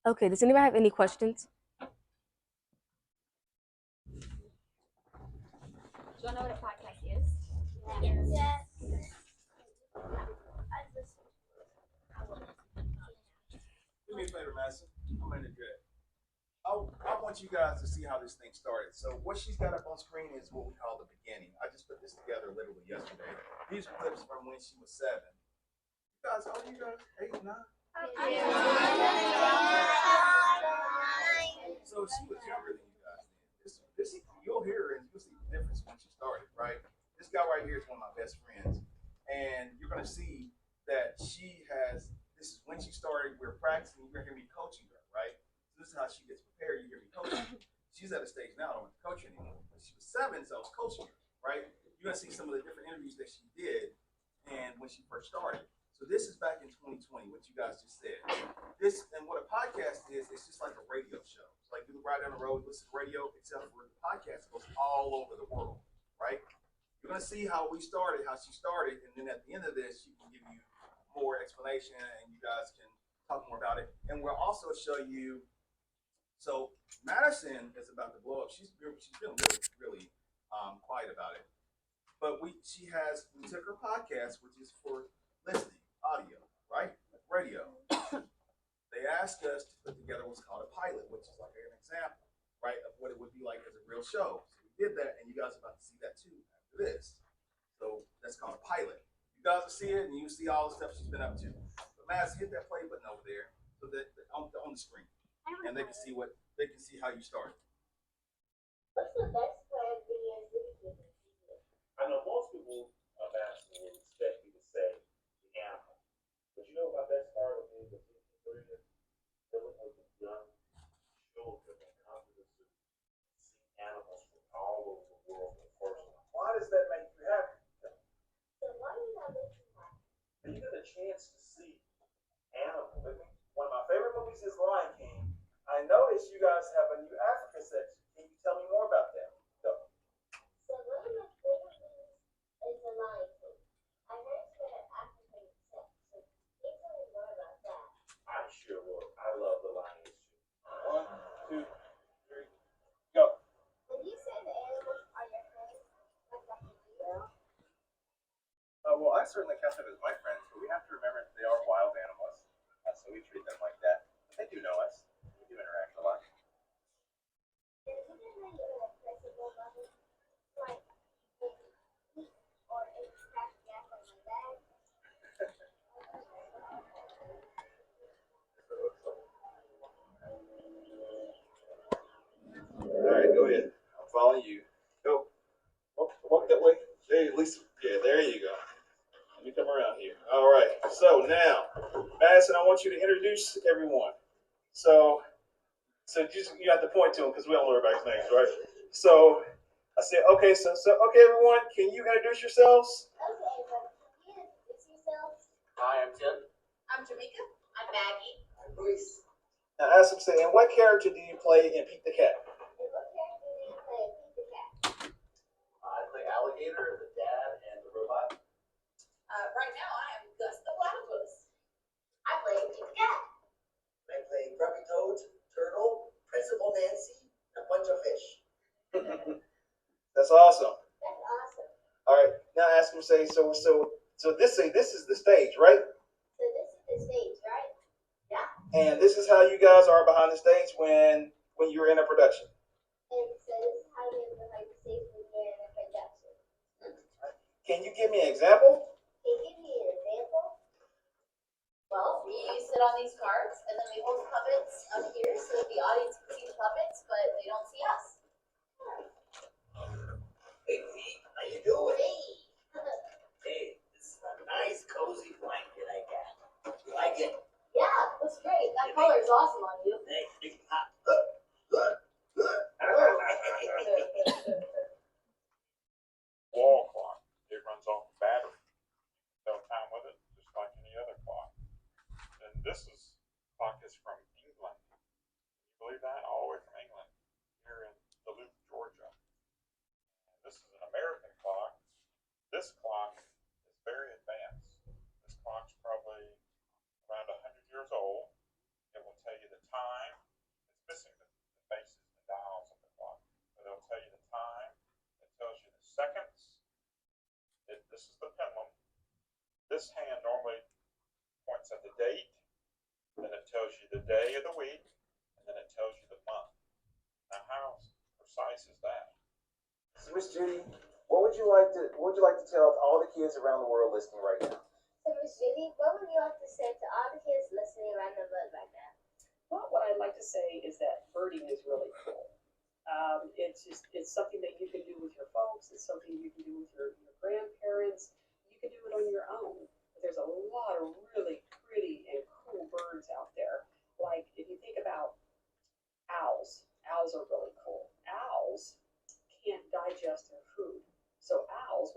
Okay, does anybody have any questions? Do you know what a podcast is? Yes. Do me a favor, Madison. I'm in the dread. I want you guys to see how this thing started. So what she's got up on screen is what we call the beginning. I just put this together literally yesterday. These are clips from when she was 7. You guys, how old are you guys? 8, 9? So she was younger than you guys then. This you'll hear her and you'll see the difference when she started, right? This guy right here is one of my best friends. And you're gonna see that she has this is when she started, we're practicing, you're gonna hear me coaching her, right? So this is how she gets prepared, you hear me coaching her. She's at a stage now, I don't want to coach her anymore. When she was 7, so I was coaching her, right? You're gonna see some of the different interviews that she did and when she first started. So this is back in 2020, what you guys just said. This and what a podcast is, it's just like a radio show. It's like you ride down the road, listen to radio, except for the podcast goes all over the world, right? You're gonna see how we started, how she started, and then at the end of this, she can give you more explanation, and you guys can talk more about it. And we'll also show you. So Madison is about to blow up. She's been really quiet about it. But we took her podcast, which is for listening, audio, right? Like radio. They asked us to put together what's called a pilot, which is like an example, right, of what it would be like as a real show. So we did that, and you guys are about to see that too after this. So that's called a pilot. You guys will see it, and you see all the stuff she's been up to. But Mads, hit that play button over there, so that on the screen, and they can see how you started. What's the best way of being a citizen? I know most people of asking would expect me to say the animal. But you know my best part of being a citizen is dealing with the young children and confidence to see animals from all over the world for the first time. Why does that make you happy? So why do you not make you happy? And you get a chance to see animals. I mean, one of my favorite movies is Lion King. I noticed you guys have a new Africa section. Can you tell me more about that? Go. So one of my favorite movies is The Lion King. I heard it's got an African sex. So can you tell me more about that? I sure will. I love the lions too. 1, 2, 3, go. When you say the animals are your friends, like that for real? Well, I certainly count them as my friends, but we have to remember that they are wild animals, so we treat them like that. But they do know us. We do interact a lot. And even when you're in a principal level, like eat or extract gas on my bag. All right, go ahead. I'm following you. Go. Walk that way. There, at least, yeah, there you go. Let me come around here. All right. So now, Madison, I want you to introduce everyone. So you have to point to them because we don't know everybody's names, right? So I said, okay, okay, everyone, can you introduce yourselves? Okay, but can you introduce yourselves? Hi, I'm Tim. I'm Jamaica. I'm Maggie. I'm Luis. Now, ask him, say, and what character do you play in Pete the Cat? And what character do you play in Pete the Cat? I play Alligator, the dad, and the robot. Right now, I am Gus the Platypus. I play Pete the Cat. I play Grubby Toad, Turtle, Principal Nancy, and a bunch of fish. That's awesome. That's awesome. All right, now ask him, say, so this is the stage, right? So this is the stage, right? Yeah. And this is how you guys are behind the stage when you're in a production. And so this is how you're behind the stage when you're in a production. Can you give me an example? Can you give me an example? Well, we sit on these cards, and then we hold puppets up here so that the audience can see the puppets, but they don't see us. Hey, Pete, how you doing? Hey. Hey, this is a nice, cozy blanket I got. You like it? Yeah, looks great. That color is awesome on you. Thanks, big hot. Look. Wall clock. It runs off a battery. Tell time with it, just like any other clock. And this clock is from England. Can you believe that? All the way from England, here in Duluth, Georgia. And this is an American clock. This clock is very advanced. This clock's probably around 100 years old. It will tell you the Miss Judy, what would you like to tell all the kids around the world listening right now? So, Miss Judy, what would you like to say to all the kids listening around the world right now? Well, what I'd like to say is that birding is really cool. It's something that you can do with your folks. It's something you can do with your grandparents. You can do it on your own. But there's a lot of really pretty and cool birds out there. Like if you think about owls, owls are really cool. Owls can't digest their food. So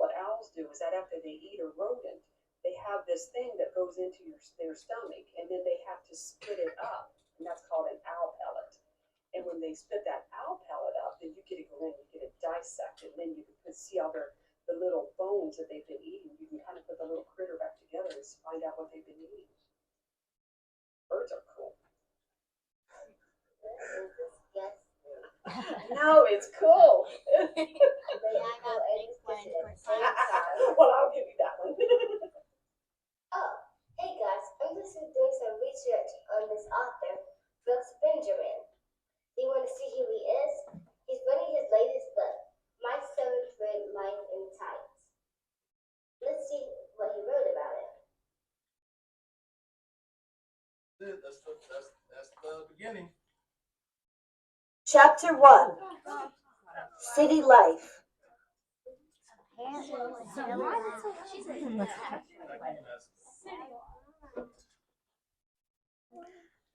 what owls do is that after they eat a rodent, they have this thing that goes into their stomach, and then they have to spit it up, and that's called an owl pellet. And when they spit that owl pellet up, then you get to go in, you get it dissected, and then you can see all the little bones that they've been eating. You can kind of put the little critter back together and find out what they've been eating. Birds are cool. Yes. No, it's cool. Well, I'll give you that one. Oh, hey guys, I'm just doing some research on this author, Brooks Benjamin. Do you want to see who he is? He's running his latest book, My Seventh Grade Life in Tights. Let's see what he wrote about it. That's the beginning. Chapter 1 City Life.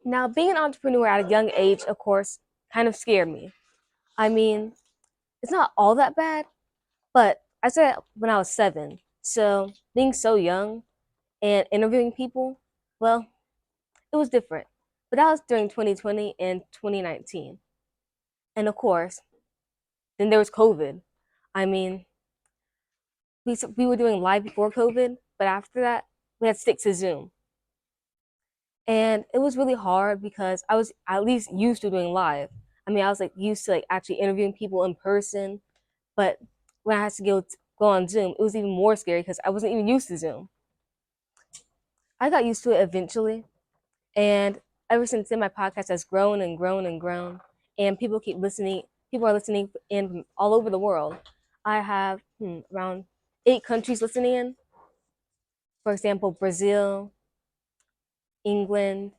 Now, being an entrepreneur at a young age, of course, kind of scared me. I mean, it's not all that bad, but I started when I was 7. So being so young and interviewing people, well, it was different. But that was during 2020 and 2019. And of course, then there was COVID. I mean, we were doing live before COVID, but after that, we had to stick to Zoom. And it was really hard because I was at least used to doing live. I mean, I was like used to like actually interviewing people in person, but when I had to go on Zoom, it was even more scary because I wasn't even used to Zoom. I got used to it eventually, and ever since then, my podcast has grown and grown and grown, and people keep listening. People are listening in from all over the world. I have around 8 countries listening in. For example, Brazil, England,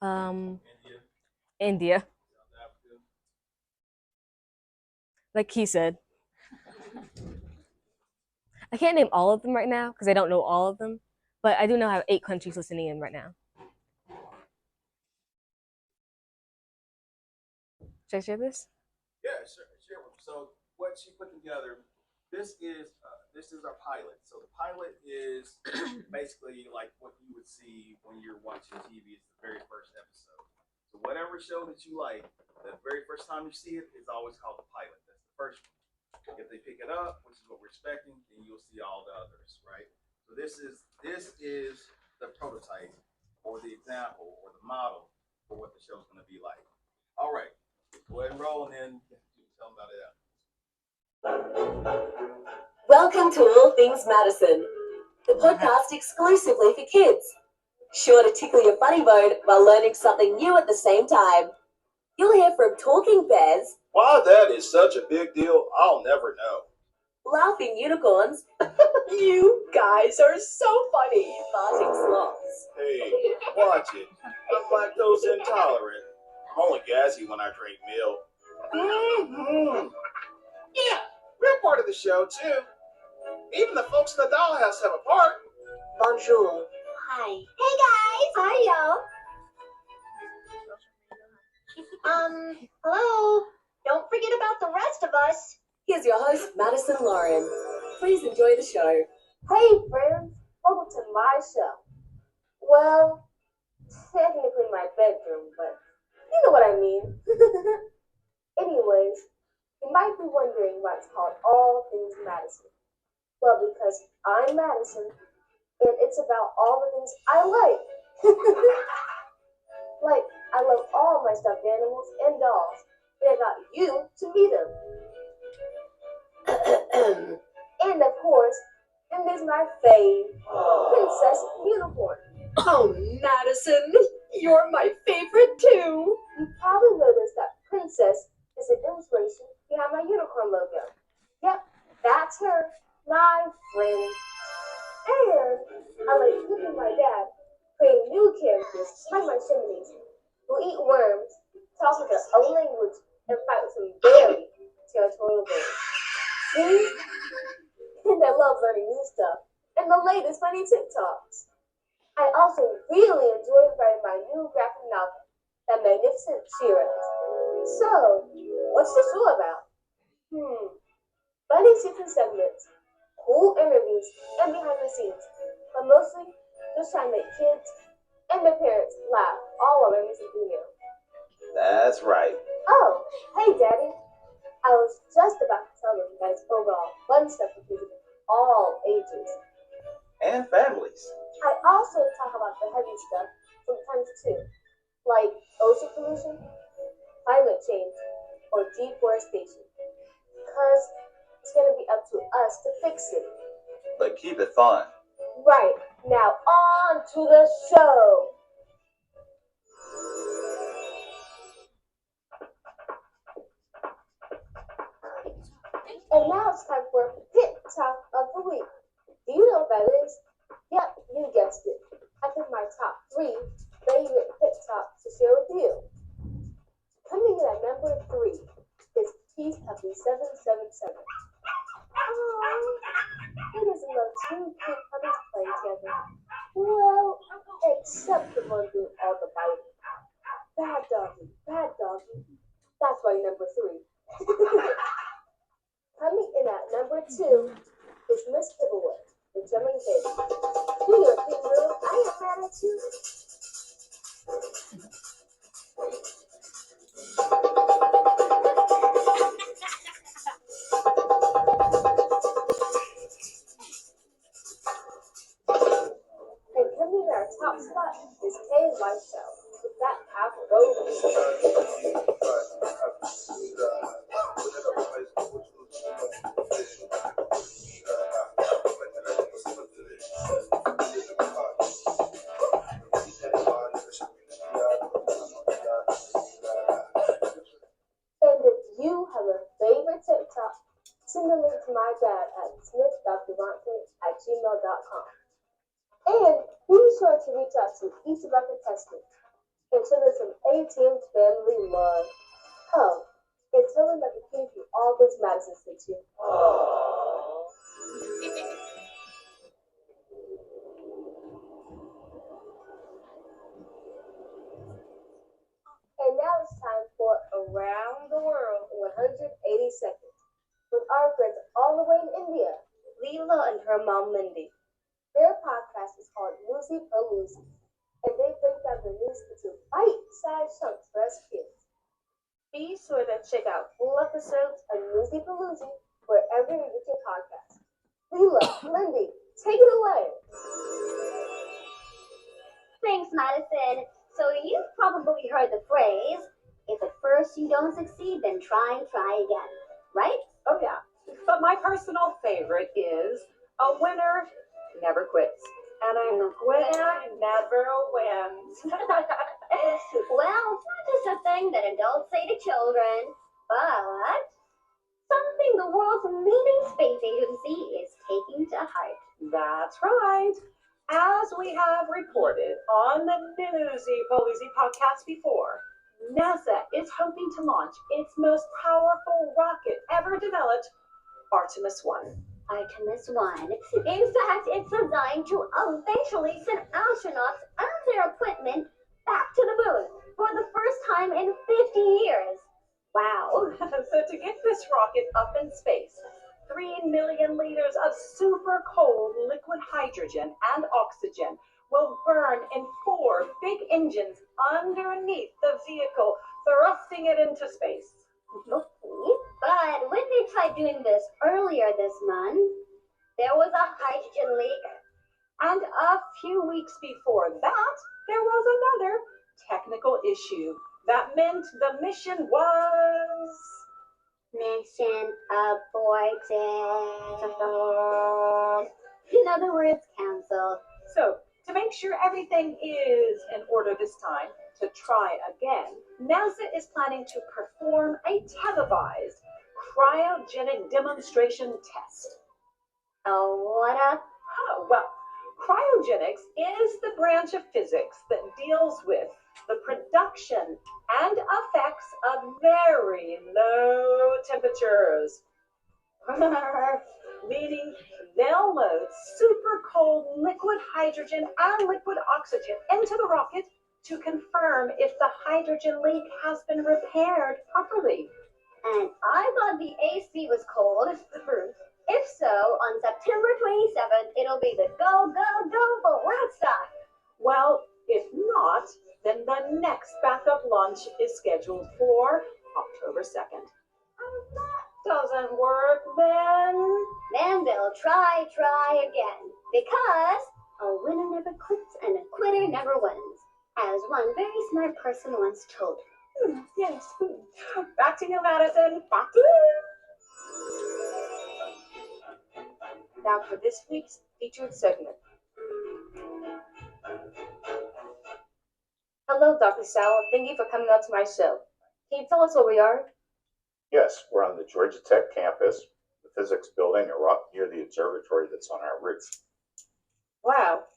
India, South Africa. like he said. I can't name all of them right now because I don't know all of them, but I do know I have 8 countries listening in right now. Should I share this? Yeah, sure. So what she put together, this is our pilot. So the pilot is basically like what you would see when you're watching TV. It's the very first episode. So whatever show that you like, the very first time you see it is always called the pilot. That's the first one. If they pick it up, which is what we're expecting, then you'll see all the others, right? So this is the prototype or the example or the model for what the show's going to be like. All right, go ahead and roll, and then tell them about it. Welcome to All Things Madison, the podcast exclusively for kids. Sure to tickle your funny bone while learning something new at the same time. You'll hear from talking bears, Why that is such a big deal, I'll never know. laughing unicorns. You guys are so funny, farting sloths. Hey, watch it. I'm lactose intolerant. I'm only gassy when I drink milk. Mm-hmm. Yeah, we're part of the show too. Even the folks in the dollhouse have a part. Bonjour. Hi. Hey guys. Hi, y'all. Hello. Don't forget about the rest of us. Here's your host, Madison Lauren. Please enjoy the show. Hey friends, welcome to my show. Well, technically my bedroom, but you know what I mean. Anyways, you might be wondering why it's called All Things Madison. Well, because I'm Madison, and it's about all the things I like. Like, I love all my stuffed animals and dolls, and I got you to meet them. And of course, then there's my fave, Princess Unicorn. Oh, Madison, you're my favorite too. You probably noticed that Princess is an inspiration behind my unicorn logo. That's her, my friend. And I like flipping my dad, creating new characters like my chimneys, who eat worms, talk with their own language, and fight with some very territorial birds. See? And I love learning new stuff and the latest funny TikToks. I also really enjoyed writing my new graphic novel, The Magnificent Shearers. So, what's the show about? Funny scenes and segments, cool interviews, and behind the scenes, but mostly just trying to make kids and their parents laugh all while they're missing video. That's right. Oh, hey Daddy. I was just about to tell them that it's overall fun stuff for kids of all ages. And families. I also talk about the heavy stuff sometimes too, like ocean pollution, climate change, or deforestation. Because it's going to be up to us to fix it. But keep it fun. Right, now on to the show. And now it's time for Pit Talk of the Week. Do you know what that is? Yep, you guessed it. I picked my top 3 favorite Pit Talks to share with you. Coming in at number 3 is Peace Puppy 777. Aww, who doesn't love 2 cute puppies playing together? Well, except the one doing all the biting. Bad doggy, bad doggy. That's why number 3. Coming in at number 2 is Miss Giveaway, the drumming baby. Do your thing, girl. I ain't mad at you. And coming in our top spot is Kay's Lifestyle with that Afro. And if you have a favorite TikTok, send a link to my dad at smith.devante@gmail.com. And be sure to reach out to each of our contestants and show them some A-Team family love. Oh, and tell them that the king from all those Madison sent you. And now it's time for Around the World in 180 Seconds with our friends all the way in India, Leela and her mom Lindy. Their podcast is called Lucy Paloozy, and they break down the news into bite-sized chunks for us kids. Be sure to check out full episodes of Lucy Paloozy wherever you get your podcast. Leela, Lindy, take it away. Thanks, Madison. So you've probably heard the phrase, if at first you don't succeed, then try and try again, right? Oh yeah, but my personal favorite is a winner never quits, and a winner never wins. Well, it's not just a thing that adults say to children, but something the world's leading space agency is taking to heart. That's right. As we have reported on the Newsy Paloozy podcast before, NASA is hoping to launch its most powerful rocket ever developed, Artemis 1. Artemis 1. In fact, it's designed to eventually send astronauts and their equipment back to the moon for the first time in 50 years. Wow. So to get this rocket up in space, 3 million liters of super cold liquid hydrogen and oxygen will burn in 4 big engines underneath the vehicle, thrusting it into space. Okay, but when they tried doing this earlier this month, there was a hydrogen leak. And a few weeks before that, there was another technical issue that meant the mission was... Mission aborted. In other words, canceled. So, to make sure everything is in order this time, to try again, NASA is planning to perform a televised cryogenic demonstration test. Oh, what up? Oh, well, cryogenics is the branch of physics that deals with the production and effects of very low temperatures. Meaning they'll load super cold liquid hydrogen and liquid oxygen into the rocket to confirm if the hydrogen leak has been repaired properly. And I thought the AC was cold. If so, on September 27th, it'll be the go, go, go for Woodstock. Well, if not, then the next backup launch is scheduled for October 2nd. Doesn't work then. Then they'll try again. Because a winner never quits and a quitter never wins. As one very smart person once told me. Yes. Back to you, Madison. Back to you. Now for this week's featured segment. Hello, Dr. Sal. Thank you for coming out to my show. Can you tell us where we are? Yes, we're on the Georgia Tech campus, the physics building, right near the observatory that's on our roof. Wow.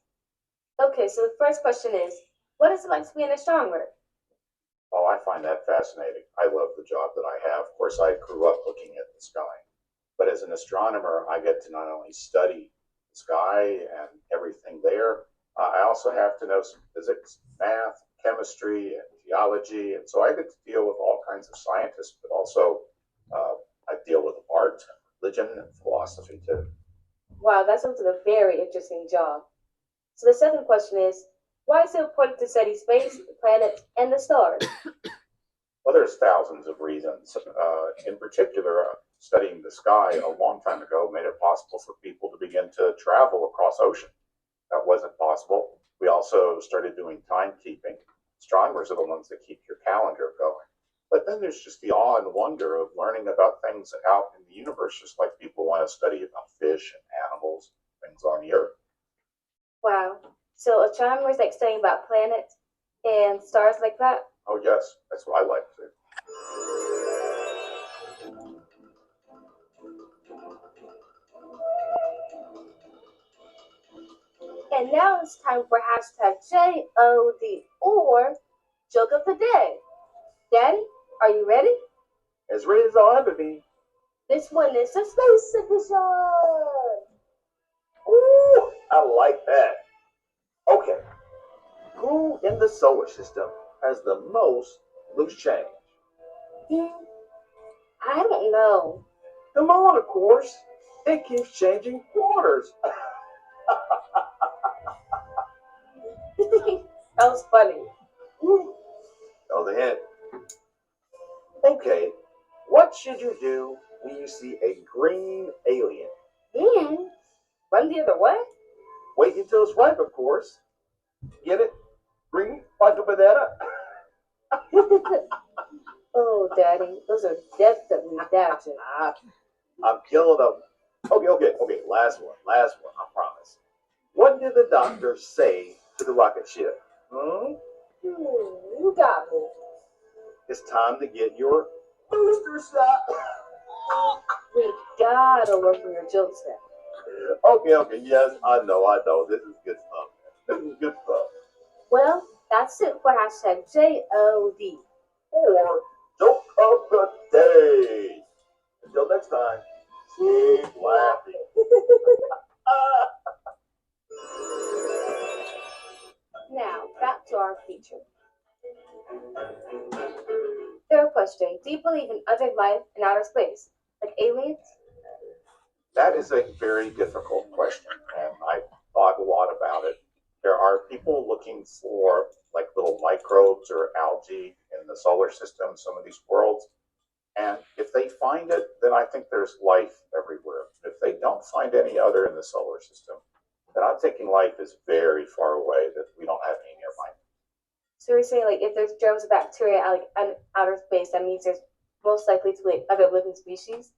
Okay, so the first question is, what is it like to be an astronomer? Oh, I find that fascinating. I love the job that I have. Of course, I grew up looking at the sky. But as an astronomer, I get to not only study the sky and everything there, I also have to know some physics, math, chemistry, and geology. And so I get to deal with all kinds of scientists, but also I deal with art, religion, and philosophy too. Wow, that sounds like a very interesting job. So the second question is, why is it important to study space, the planets, and the stars? Well, there's thousands of reasons. In particular, studying the sky a long time ago made it possible for people to begin to travel across ocean. That wasn't possible. We also started doing timekeeping. Astronomers are the ones that keep your calendar going. But then there's just the awe and wonder of learning about things out in the universe, just like people want to study about fish and animals, things on the earth. Wow. So astronomers like studying about planets and stars like that? Oh, yes, that's what I like to do. And now it's time for hashtag JOD, or Joke of the Day. Daddy, are you ready? As ready as I'll ever be. This one is a space edition. Ooh, I like that. Okay. Who in the solar system has the most loose change? I don't know. The moon, of course. It keeps changing quarters. That was funny. Know the hint. Okay. What should you do when you see a green alien? Run the other way? Wait until it's ripe, of course. Get it? Green? Quanto banana? Oh, Daddy, those are definitely dads. I'm killing them. Okay. Last one, I promise. What did the doctor say to the rocket ship? You got me. It's time to get your booster shot. We gotta work for your jokes now. Okay. Yes, I know. This is good stuff. Well, that's it for hashtag JOD. Or joke of the day. Until next time, keep laughing. Now, back to our feature. Third question, do you believe in other life in outer space, like aliens? That is a very difficult question, and I thought a lot about it. There are people looking for like little microbes or algae in the solar system, some of these worlds. And if they find it, then I think there's life everywhere. If they don't find any other in the solar system, then I'm thinking life is very far away, that we don't have any nearby. So you're saying like if there's germs of bacteria in outer space, that means there's most likely to be other living species?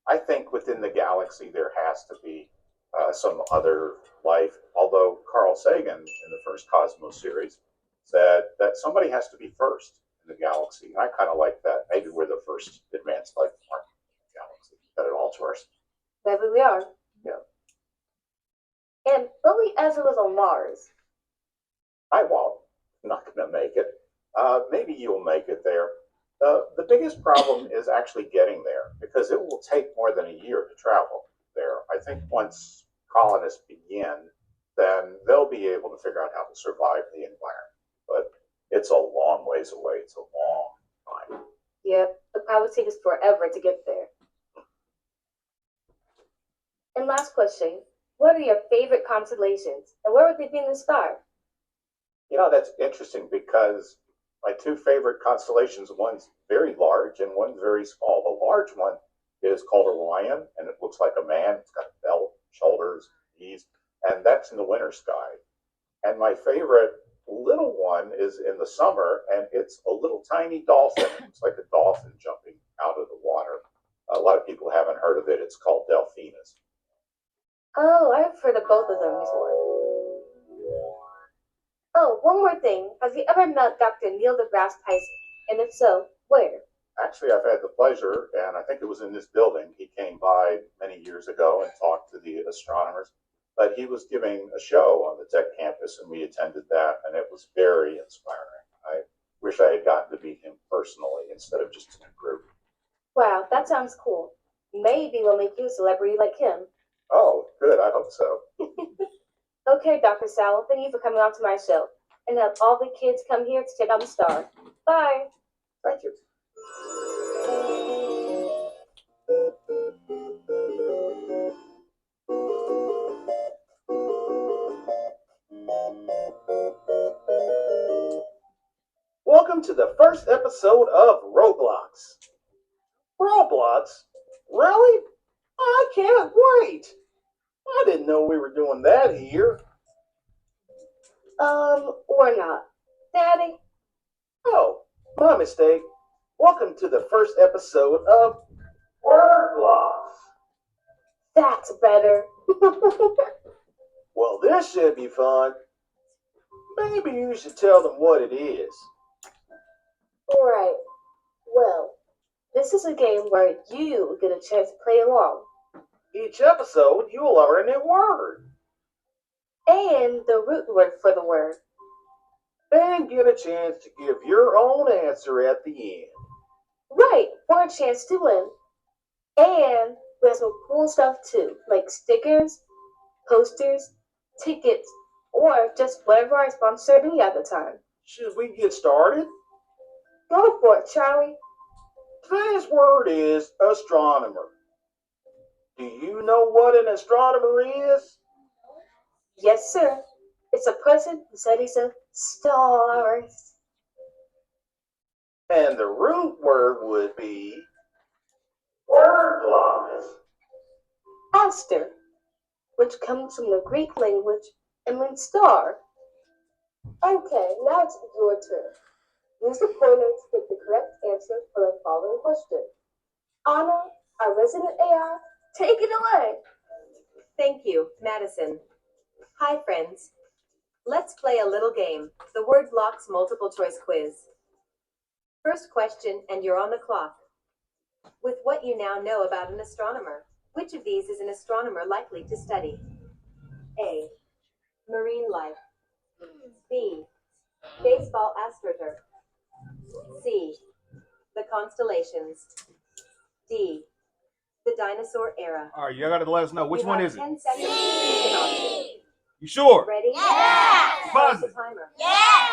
I think within the galaxy there has to be some other life, although Carl Sagan in the first Cosmos series said that somebody has to be first in the galaxy. And I kind of like that. Maybe we're the first advanced life form. galaxy, that it all to our. Maybe we are. Yeah. And what we ever was on Mars? I won't. I'm not going to make it. Maybe you'll make it there. The biggest problem is actually getting there because it will take more than a year to travel there. I think once colonists begin, then they'll be able to figure out how to survive the environment. But it's a long ways away. It's a long time. Yep, it'll probably take us forever to get there. And last question, what are your favorite constellations and where would they be in the sky? You know, that's interesting because my two favorite constellations, one's very large and one's very small. The large one is called Orion, and it looks like a man. It's got a belt, shoulders, knees, and that's in the winter sky. And my favorite little one is in the summer, and it's a little tiny dolphin. It's like a dolphin jumping out of the water. A lot of people haven't heard of it. It's called Delphinus. Oh, I've heard of both of them before. Oh, one more thing. Have you ever met Dr. Neil deGrasse Tyson? And if so, where? Actually, I've had the pleasure, and I think it was in this building. He came by many years ago and talked to the astronomers. But he was giving a show on the Tech campus, and we attended that, and it was very inspiring. I wish I had gotten to meet him personally instead of just in a group. Wow, that sounds cool. Maybe we'll make you a celebrity like him. Oh, good. I hope so. Okay, Dr. Sal, thank you for coming on to my show. And have all the kids come here to check out the stars. Bye. Thank you. Welcome to the first episode of Roblox. Roblox? Really? I can't wait. I didn't know we were doing that here. Or not. Daddy? Oh, my mistake. Welcome to the first episode of Roblox. That's better. Well, this should be fun. Maybe you should tell them what it is. Alright. Well, this is a game where you get a chance to play along. Each episode, you'll learn a new word. And the root word for the word. And get a chance to give your own answer at the end. Right, for a chance to win. And we have some cool stuff too, like stickers, posters, tickets, or just whatever our sponsor need at the time. Should we get started? Go for it, Charlie. Today's word is astronomer. Do you know what an astronomer is? Yes, sir. It's a person who studies the stars. And the root word would be word blocks. Aster, which comes from the Greek language and means star. Okay, now it's your turn. Use the pointer to get the correct answer for the following question. Anna, our resident AI, take it away. Thank you, Madison. Hi, friends. Let's play a little game, the Word Blocks multiple choice quiz. First question, and you're on the clock. With what you now know about an astronomer, which of these is an astronomer likely to study? A. Marine life. B. Baseball astroturf. C. The constellations. D. The dinosaur era. All right, you gotta let us know which You one have is it. 10 seconds to pick an option. You sure? Ready? Yeah. Start the Buzz it. timer. Yes!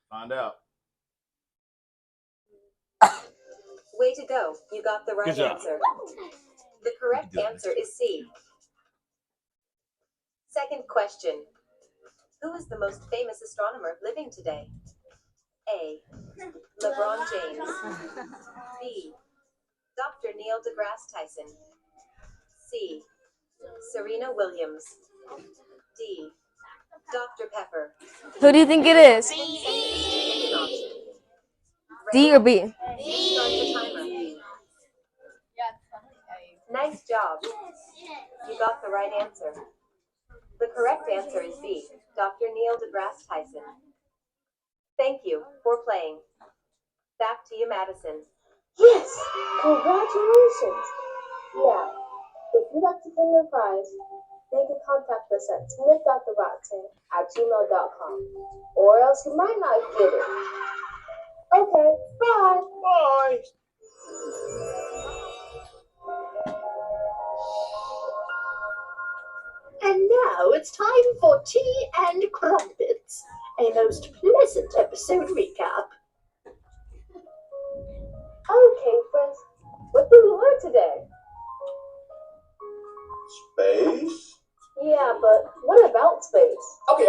Find out. Way to go. You got the right Good job. answer. The correct You can do it. answer is C. Second question. Who is the most famous astronomer living today? A. LeBron James. B. Dr. Neil deGrasse Tyson. C. Serena Williams. D. Dr. Pepper. Who do you think it is? 10 seconds to pick an option. D or B? Start the timer. Nice job. You got the right answer. The correct answer is B. Dr. Neil deGrasse Tyson. Thank you for playing. Back to you, Madison. Yes! Congratulations! Now, if you'd like to win your prize, you can contact us at smith.therotten@gmail.com. Or else you might not get it. Okay, bye! Bye. And now it's time for tea and crumpets, a most pleasant episode recap. Okay, friends, what did we learn today? Space? Yeah, but what about space? Okay,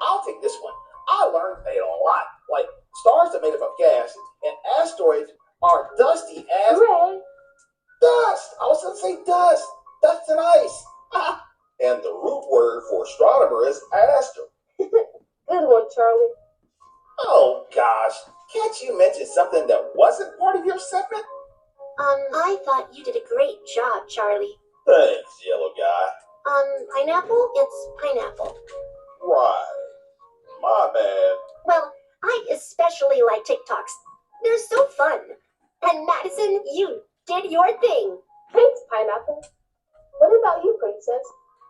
I'll take this one. I learned a lot. Like, stars are made up of gas, and asteroids are dusty as Hooray! dust. I was gonna say dust. Dust and ice. And the root word for astronomer is aster. Good one, Charlie. Oh gosh, can't you mention something that wasn't part of your segment? I thought you did a great job, Charlie. Thanks, yellow guy. Pineapple? It's pineapple. Right. My bad. Well, I especially like TikToks. They're so fun. And Madison, you did your thing. Thanks, Pineapple. What about you, Princess?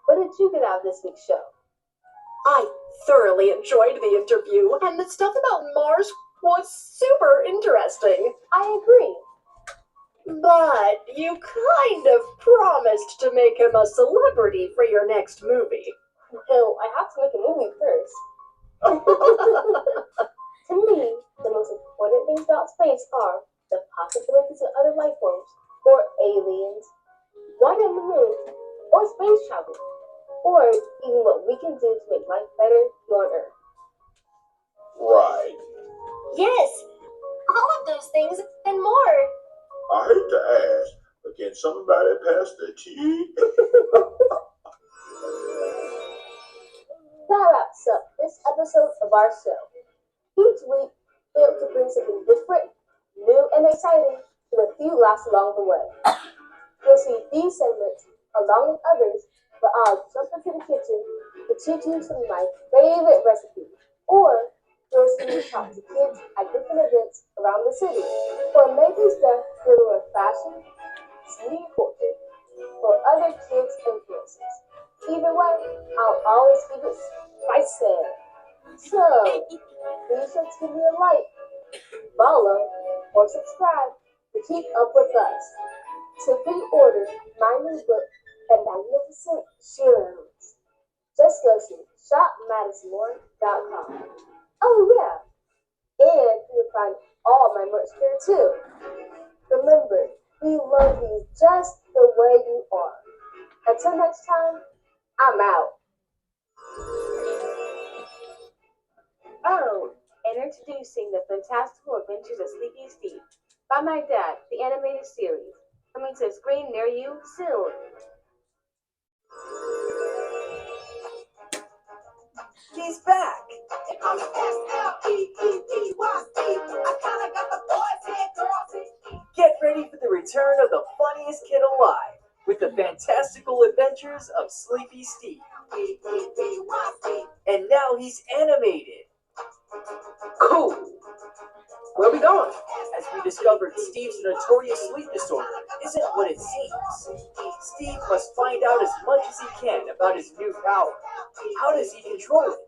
What did you get out of this week's show? I thoroughly enjoyed the interview, and the stuff about Mars was super interesting. I agree. But you kind of promised to make him a celebrity for your next movie. Well, I have to make a movie first. To me, the most important things about space are the possibilities of other life forms, or aliens, one on the moon, or space travel, or even what we can do to make life better here on Earth. Right. Yes, all of those things and more. I hate to ask, but can somebody pass the tea? That wraps up this episode of our show. Each week, we hope to bring something different, new, and exciting with a few laughs along the way. You'll see these segments, along with others, but I'll jump into the kitchen to teach you some of my favorite recipes. Or you'll see me talk to kids at different events around the city, or maybe stuff dealing with fashion, beauty culture, or other kids' influences. Either way, I'll always keep it spicy. So, be sure to give me a like, follow, or subscribe to keep up with us. To pre-order my new book and magnificent shoes, just go to shopmadisonmore.com. Oh yeah, and you can find all my merch there too. Remember, we love you just the way you are. Until next time, I'm out. Oh, and introducing the Fantastical Adventures of Sleepy Steve by my dad, the animated series, coming to a screen near you soon. He's back. Get ready for the return of the funniest kid alive with the Fantastical Adventures of Sleepy Steve. And now he's animated. Cool. Where are we going? As we discovered Steve's notorious sleep disorder isn't what it seems. Steve must find out as much as he can about his new power. How does he control it?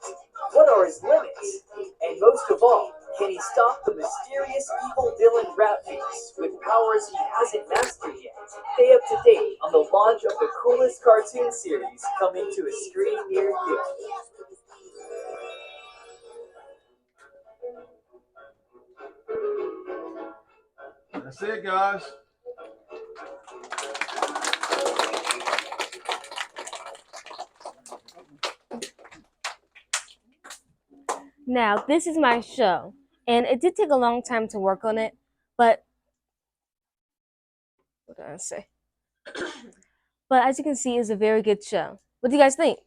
What are his limits? And most of all, can he stop the mysterious evil villain Ratface with powers he hasn't mastered yet? Stay up to date on the launch of the coolest cartoon series coming to a screen near you. That's it, guys. Now, this is my show, and it did take a long time to work on it, but what did I say? But as you can see, it's a very good show. What do you guys think?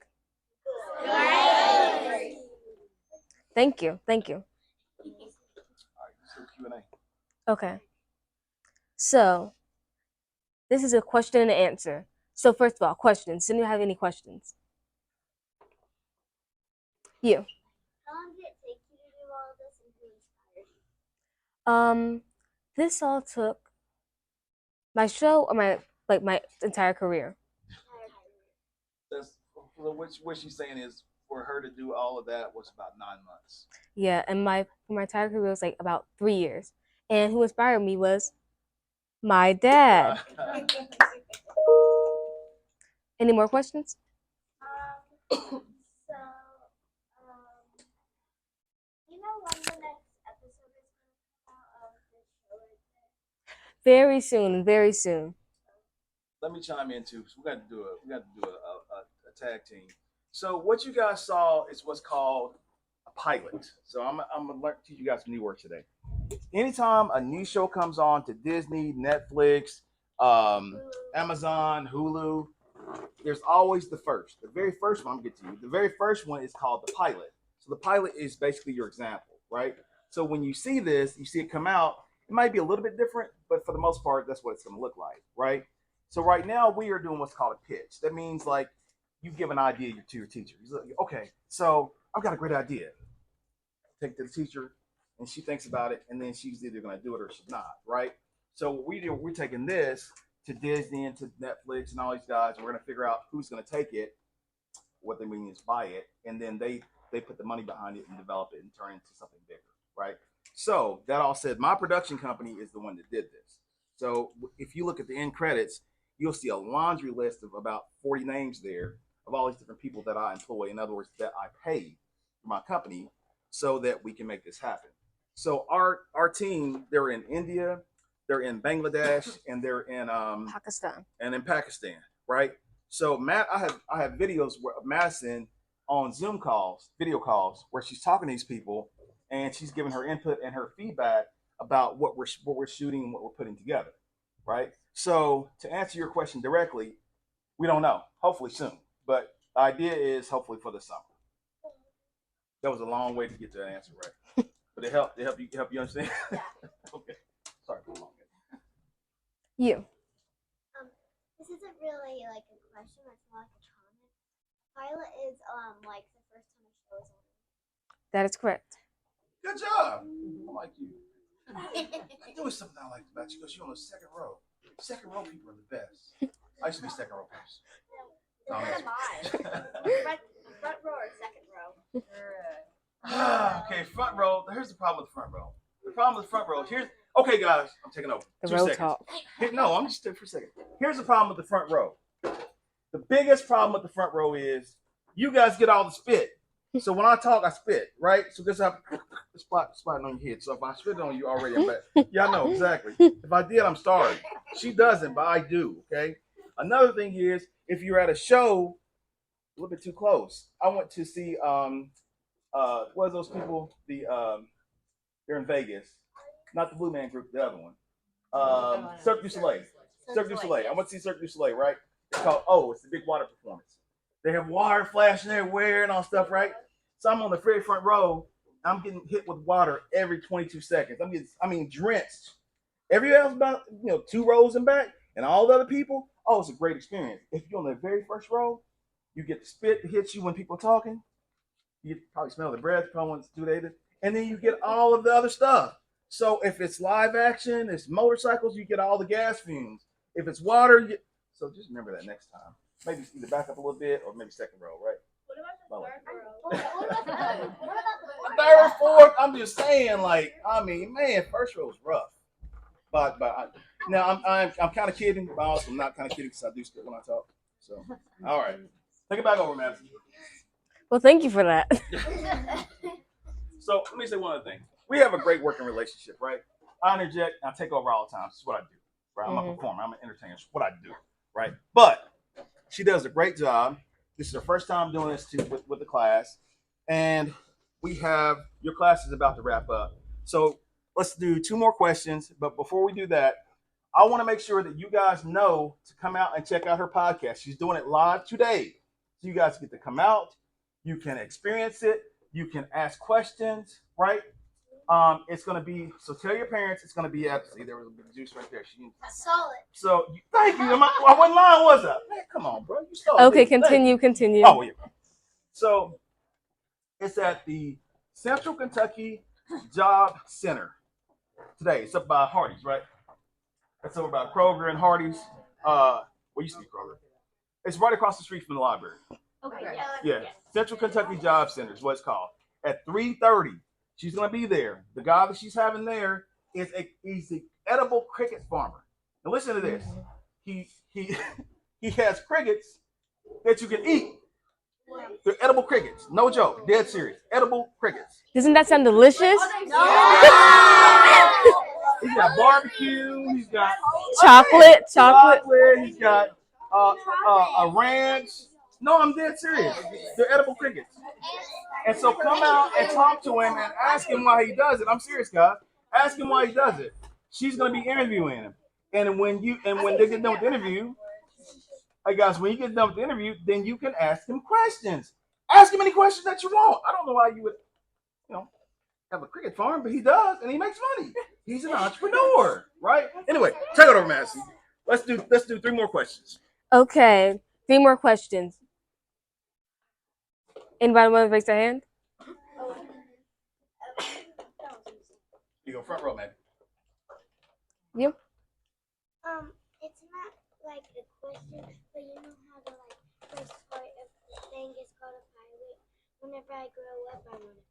Great. Thank you. Thank you. All right, so Q&A. Okay. So, this is a question and answer. So, first of all, questions. Does anyone have any questions? You. How long did it take you to do all of this, and who This all took my show or my entire career. That's what she's saying is for her to do all of that was about 9 months. Yeah, and for my entire career was like about 3 years. And who inspired me was my dad. Any more questions? You know when the next episode is going to come out of this show right there? Very soon, very soon. Let me chime in too. So we got to do a tag team. So what you guys saw is what's called a pilot. So I'm gonna teach you guys some new words today. Anytime a new show comes on to Disney, Netflix, Amazon, Hulu, there's always the very first one. I'm gonna get to you. The very first one is called the pilot. So the pilot is basically your example, right? So when you see this, you see it come out. It might be a little bit different, but for the most part, that's what it's gonna look like, right? So right now we are doing what's called a pitch. That means like you give an idea to your teacher. He's like, okay, so I've got a great idea. Take it to the teacher, and she thinks about it, and then she's either going to do it or she's not, right? So what we're taking this to Disney and to Netflix and all these guys, and we're going to figure out who's going to take it, what they mean is buy it, and then they put the money behind it and develop it and turn it into something bigger, right? So that all said, my production company is the one that did this. So if you look at the end credits, you'll see a laundry list of about 40 names there of all these different people that I employ. In other words, that I pay for my company so that we can make this happen. So our team, they're in India, they're in Bangladesh, and they're in Pakistan. And in Pakistan, right? So Matt, I have videos of Madison on Zoom calls, video calls, where she's talking to these people and she's giving her input and her feedback about what we're shooting and what we're putting together, right? So to answer your question directly, we don't know. Hopefully soon, but the idea is hopefully for the summer. That was a long way to get to that answer, right? But it helped you understand. Okay. Sorry for the long way. You. This isn't really like a question, it's more like a comment. Pilot is like the first time a show is on. That is correct. Good job. I like you. There was something I liked about you because you're on the second row. Second row people are the best. I used to be second row person. So am I. Front row or second row? Okay, front row. Here's the problem with the front row. The problem with the front row. Okay, guys, I'm taking over. The 2 row seconds. talk. No, I'm just for a second. Here's the problem with the front row. The biggest problem with the front row is you guys get all the spit. So when I talk, I spit, right? So this I spot on your head. So if I spit on you already, I'm bad. Yeah, I know exactly. If I did, I'm sorry. She doesn't, but I do. Okay. Another thing is if you're at a show, a little bit too close. I went to see what are those people? They're in Vegas, not the Blue Man Group, the other one. Cirque du Soleil. Cirque du Soleil. I went to see Cirque du Soleil, right? It's called it's the big water performance. They have water flashing everywhere and all stuff, right? So I'm on the very front row. I'm getting hit with water every 22 seconds. I'm drenched. Every else about 2 rows and back, and all the other people. Oh, it's a great experience. If you're on the very first row, you get the spit that hits you when people are talking. You probably smell the breath, probably when it's too late, and then you get all of the other stuff. So if it's live action, it's motorcycles, you get all the gas fumes. If it's water, so just remember that next time. Maybe either back up a little bit or maybe second row, right? What about the third row? Third, fourth. I'm just saying, first row is rough. But now I'm kind of kidding, but also I'm not kind of kidding because I do spit when I talk. So all right, take it back over, Madison. Well, thank you for that. So let me say one other thing. We have a great working relationship, right? I interject, and I take over all the time. This is what I do, right? I'm a performer. I'm an entertainer. It's what I do, right? But she does a great job. This is her first time doing this with the class, and your class is about to wrap up. So let's do 2 more questions. But before we do that, I want to make sure that you guys know to come out and check out her podcast. She's doing it live today. So you guys get to come out. You can experience it. You can ask questions, right? It's going to be, so tell your parents it's going to be at, see, there was a big juice right there. I saw it. So thank you. I wasn't lying, was I? Man, come on, bro. You saw it. Okay, continue. Oh, yeah. So it's at the Central Kentucky Job Center. today. It's up by Hardee's, right? It's over by Kroger and Hardee's. What used to be Kroger. It's right across the street from the library. Okay. Yeah, Central Kentucky Job Center is what it's called. At 3:30, she's gonna be there. The guy that she's having there he's an edible cricket farmer. Now listen to this. He he has crickets that you can eat. They're edible crickets. No joke. Dead serious. Edible crickets. Doesn't that sound delicious? He's got barbecue. He's got Chocolate. He's got a ranch. No, I'm dead serious. They're edible crickets. And so come out and talk to him and ask him why he does it. I'm serious, guys. Ask him why he does it. She's gonna be interviewing him. And when they get done with the interview, hey guys, when you get done with the interview, then you can ask him questions. Ask him any questions that you want. I don't know why you would, have a cricket farm, but he does, and he makes money. He's an entrepreneur, right? Anyway, check it over, Madison. Let's do 3 more questions. Okay, 3 more questions. Anybody want to raise their hand? You go front row, man. You? It's not like a question, but you know how the first part of the thing is called a pilot. Whenever I grow up, I want to.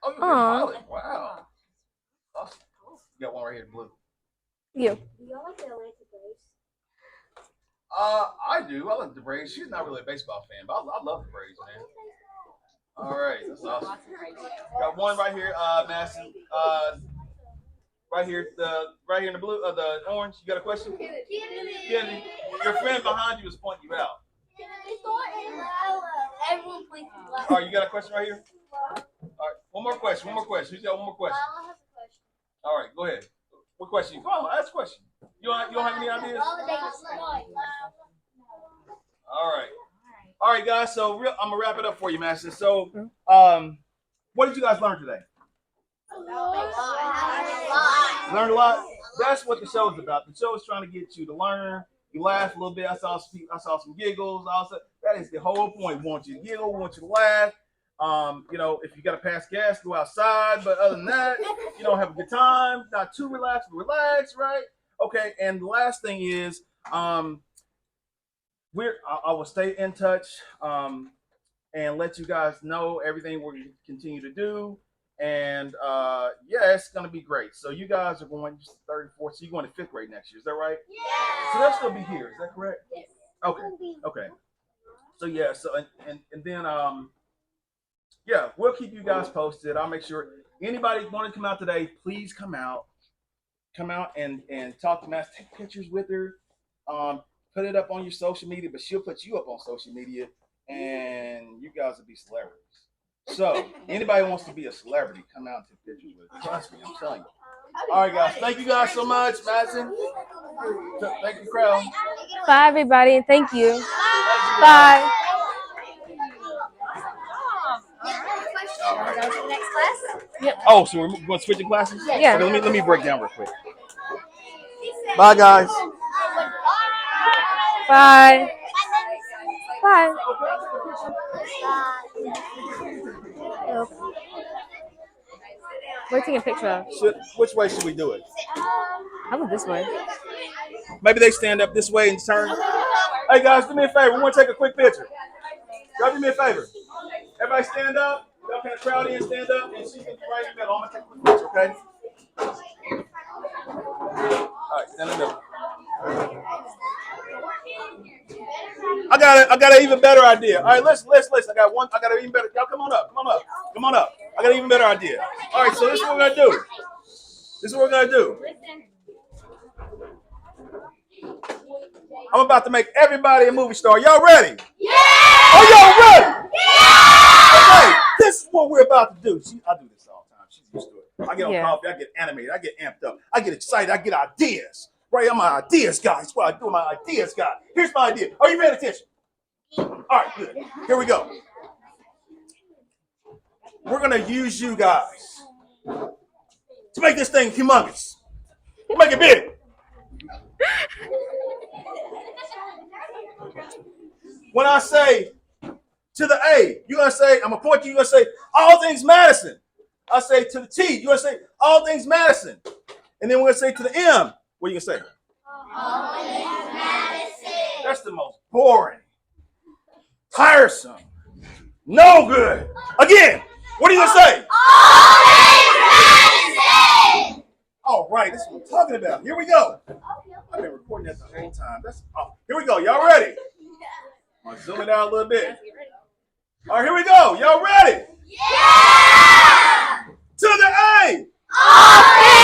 Oh, you're a pilot. Wow. Awesome. You got one right here in blue. You. Do y'all like the Atlanta Braves? I do. I like the Braves. She's not really a baseball fan, but I love the Braves, man. All right, that's awesome. Got one right here, Madison. Right here in the blue, the orange. You got a question? Kennedy. Your friend behind you is pointing you out. Everyone plays All right, you got a question right here? All right, one more question. Who's got one more question? I have a question. All right, go ahead. What question? Come on, ask a question. You don't have any ideas? All right, guys. So I'm gonna wrap it up for you, Master. So, what did you guys learn today? Learn a lot. That's what the show is about. The show is trying to get you to learn. You laugh a little bit. I saw some giggles. That is the whole point. We want you to giggle. We want you to laugh. If you got to pass gas, go outside. But other than that, have a good time. Not too relaxed, but relax, right? Okay. And the last thing is, I will stay in touch and let you guys know everything we're going to continue to do. And it's going to be great. So you guys are going 3rd, 4th. So you're going to 5th grade next year. Is that right? Yeah. So they'll still be here. Is that correct? Yes. Okay. So and then we'll keep you guys posted. I'll make sure anybody want to come out today, please come out and talk to Mass. Take pictures with her. Put it up on your social media, but she'll put you up on social media, and you guys will be celebrities. So anybody wants to be a celebrity, come out and take pictures with her. Trust me, I'm telling you. All right, guys. Thank you guys so much, Madison. Thank you, crowd. Bye, everybody, and thank you. Bye. Go to the next class? Yep. Oh, so we're going to switch classes? Yeah. Okay, let me break down real quick. Bye, guys. Bye. Bye. We're taking a picture of. Which way should we do it? How about this way? Maybe they stand up this way and turn. Hey, guys, do me a favor. We want to take a quick picture. Y'all do me a favor. Everybody stand up. Y'all kind of crowd in, stand up, and she can be right in the middle. I'm going to take a quick picture, okay? All right, stand in the middle. I got an even better idea. All right, listen. I got an even better. Y'all come on up. I got an even better idea. All right, so this is what we're gonna do. I'm about to make everybody a movie star. Y'all ready? Yeah! Are y'all ready? Yeah! Okay, this is what we're about to do. I do this all the time. She's used to it. I get on coffee. I get animated. I get amped up. I get excited. I get ideas. Right, I'm an ideas guy. That's what I do. I'm an ideas guy. Here's my idea. Are you paying attention? All right, good. Here we go. We're going to use you guys to make this thing humongous. We'll make it big. When I say to the A, you're going to say, I'm going to point to you, you're going to say, all things Madison. I say to the T, you're going to say all things Madison. And then we're going to say to the M, what are you going to say? All things Madison. That's the most boring, tiresome, no good. Again, what are you going to say? All things Madison. All right, that's what I'm talking about. Here we go. I've been recording that the whole time. Here we go. Y'all ready? I'm gonna zoom it out a little bit. All right, here we go. Y'all ready? Yeah! To the A. All things